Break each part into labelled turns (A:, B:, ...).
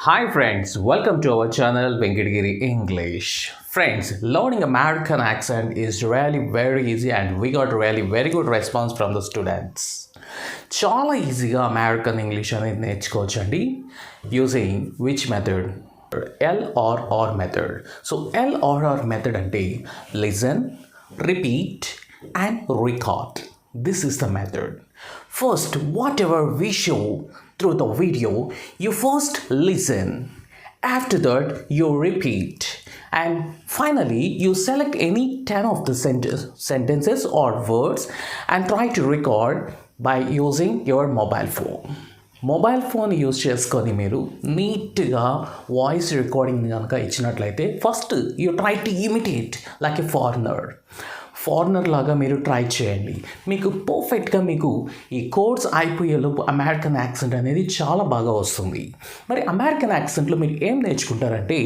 A: Hi friends, welcome to our channel Venkatgiri English. Friends, learning American accent is really very easy and we got really very good response from the students. చాలా ఈజీగా American English అనేది నేర్చుకోవచ్చండి using which method LRR method. So LRR method అంటే listen, repeat and record. This is the method. First, whatever we show through the video, you first listen. After that, you repeat. And finally, you select any 10 of the sentences or words and try to record by using your mobile phone. Mobile phone use చేసుకొని మీరు నీట్గా voice recording కనుక ఇచ్చినట్లయితే first you try to imitate like a foreigner లాగా మీరు try చేయండి. మీకు పర్ఫెక్ట్గా మీకు ఈ కోర్స్ అయిపోయేలోపు అమెరికన్ యాక్సెంట్ అనేది చాలా బాగా వస్తుంది. మరి అమెరికన్ యాక్సెంట్లో మీరు ఏం నేర్చుకుంటారంటే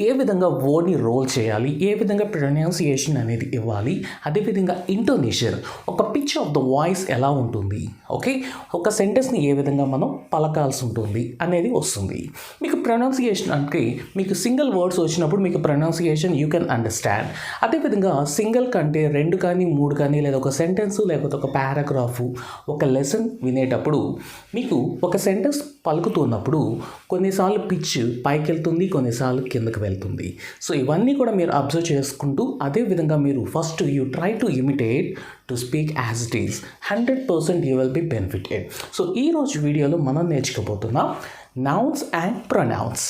A: ఏ విధంగా వర్డ్ని రోల్ చేయాలి, ఏ విధంగా ప్రొనౌన్సియేషన్ అనేది ఇవ్వాలి, అదేవిధంగా ఇంటోనేషన్, ఒక పిచ్ ఆఫ్ ద వాయిస్ ఎలా ఉంటుంది, ఓకే, ఒక సెంటెన్స్ని ఏ విధంగా మనం పలకాల్సి ఉంటుంది అనేది వస్తుంది. మీకు ప్రొనౌన్సియేషన్ అంటే మీకు సింగిల్ వర్డ్స్ వచ్చినప్పుడు మీకు ప్రొనౌన్సియేషన్ యూ కెన్ అండర్స్టాండ్. అదేవిధంగా సింగిల్ కంటే 2 కానీ 3 కానీ లేదా ఒక సెంటెన్స్ లేకపోతే ఒక పారాగ్రాఫ్ ఒక లెసన్ వినేటప్పుడు మీకు ఒక సెంటెన్స్ పలుకుతున్నప్పుడు కొన్నిసార్లు పిచ్ పైకి వెళ్తుంది, కొన్నిసార్లు కిందకి వెళ్తుంది. సో ఇవన్నీ కూడా మీరు అబ్జర్వ్ చేసుకుంటూ అదేవిధంగా మీరు first you try to imitate to speak as it is. 100% you will be benefited. So ఈరోజు వీడియోలో మనం నేర్చుకోబోతున్నాం నౌన్స్ అండ్ ప్రొనౌన్స్.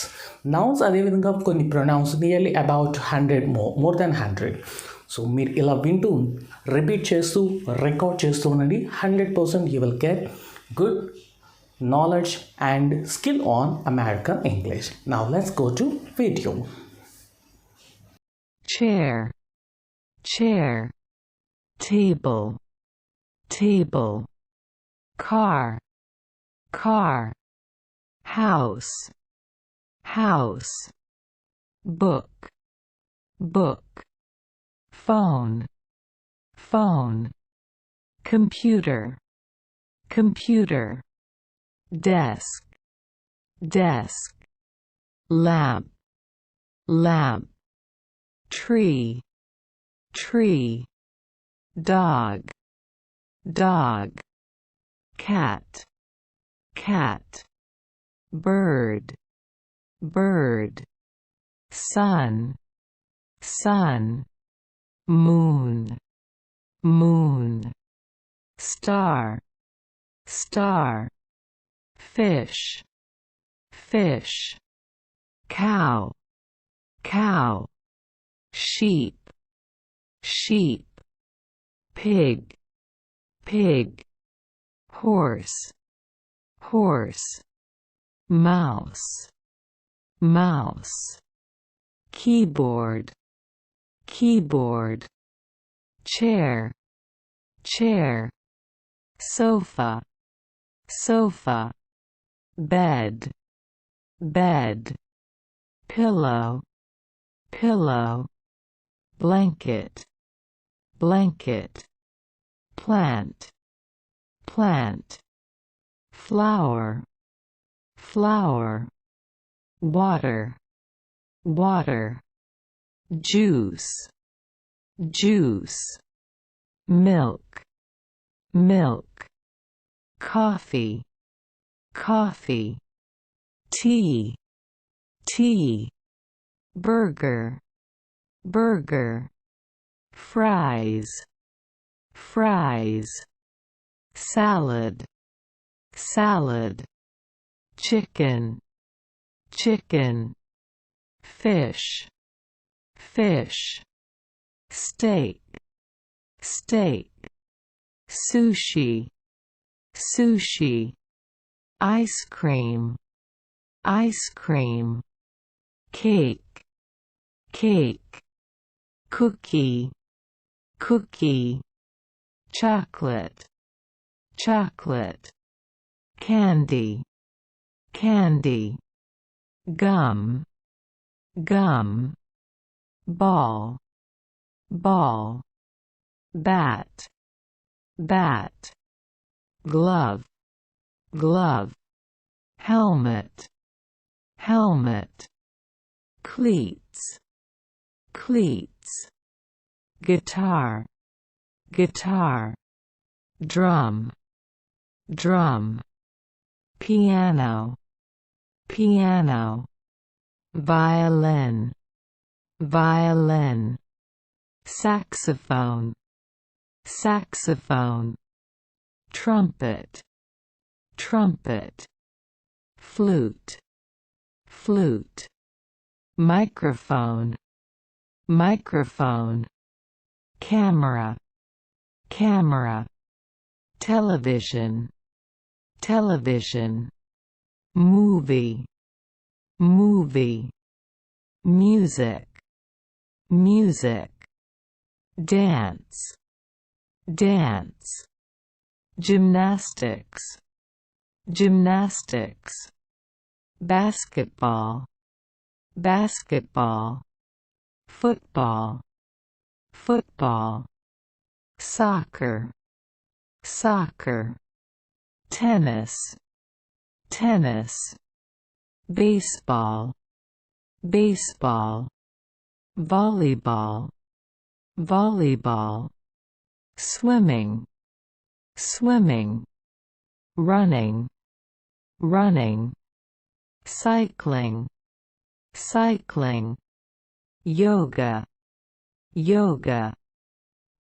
A: నౌన్స్ అదేవిధంగా కొన్ని pronouns nearly about 100 more than 100. So మీరు ఇలా వింటూ రిపీట్ చేస్తూ రికార్డ్ చేస్తూ ఉండండి. 100% you will get good knowledge and skill on American English. Now let's go to video.
B: Chair, chair. Table, table. Car, car. House, house. Book, book. Phone, phone. Computer, computer. Desk, desk. Lamp, lamp. Tree, tree. Dog, dog. Cat, cat. Bird, bird. Sun, sun. Moon, moon. Star, star. Fish, fish. Cow, cow. Sheep, sheep. Pig, pig. Horse, horse. Mouse, mouse. Keyboard, keyboard. Chair, chair. Sofa, sofa. Bed, bed. Pillow, pillow. Blanket, blanket. Plant, plant. Flower, flower. Water, water. Juice, juice. Milk, milk. Coffee, coffee. Tea, tea. Burger, burger. Fries, fries. Salad, salad. Chicken, chicken. Fish, fish. Steak, steak. Sushi, sushi. Ice cream, ice cream. Cake, cake. Cookie, cookie. Chocolate, chocolate. Candy, candy. Gum, gum. Ball, ball. Bat, bat. Glove, glove. Helmet, helmet, cleats, cleats, guitar, guitar, drum, drum, piano, piano, violin, violin, saxophone, saxophone, trumpet, trumpet, flute, flute, microphone, microphone, camera, camera, television, television, movie, movie, music, music, dance, dance, gymnastics, gymnastics, basketball, basketball, football, football, soccer, soccer, tennis, tennis, baseball, baseball, volleyball, volleyball, swimming, swimming, running, running, cycling, cycling, yoga, yoga,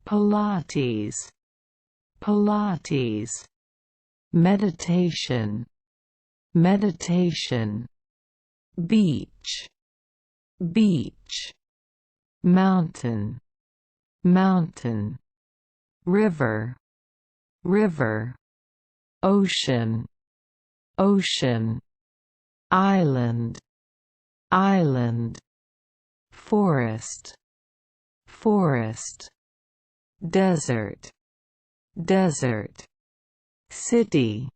B: Pilates, Pilates, meditation, meditation, beach, beach, mountain, mountain, river, river, ocean, ocean, island, island, forest, forest, desert, desert, city,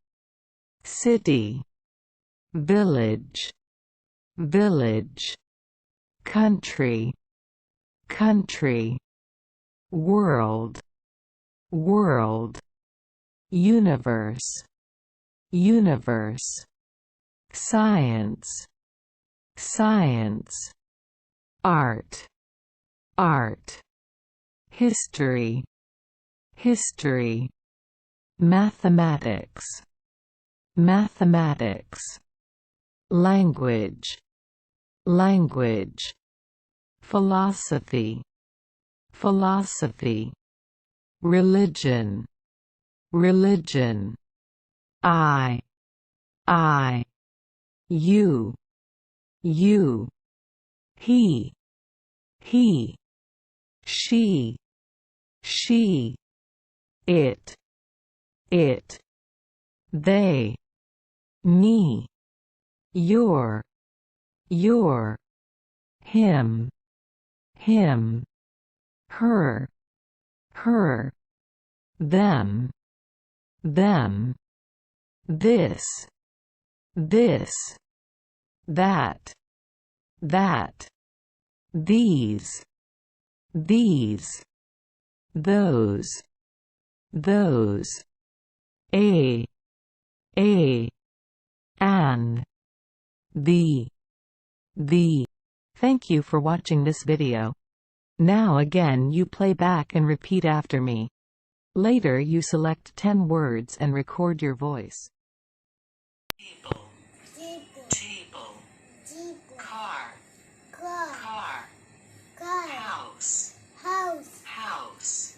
B: city, village, village, country, country, world, world, universe, universe, science, science, art, art, history, history, mathematics, mathematics, language, language, philosophy, philosophy, religion, religion, I, you, he, she, it, they, me, your, him, her, them, this, that, these, those, a, an, the. Thank you for watching this video. Now again you play back and repeat after me. Later you select 10 words and record your voice. Table, table, car, car, house, house.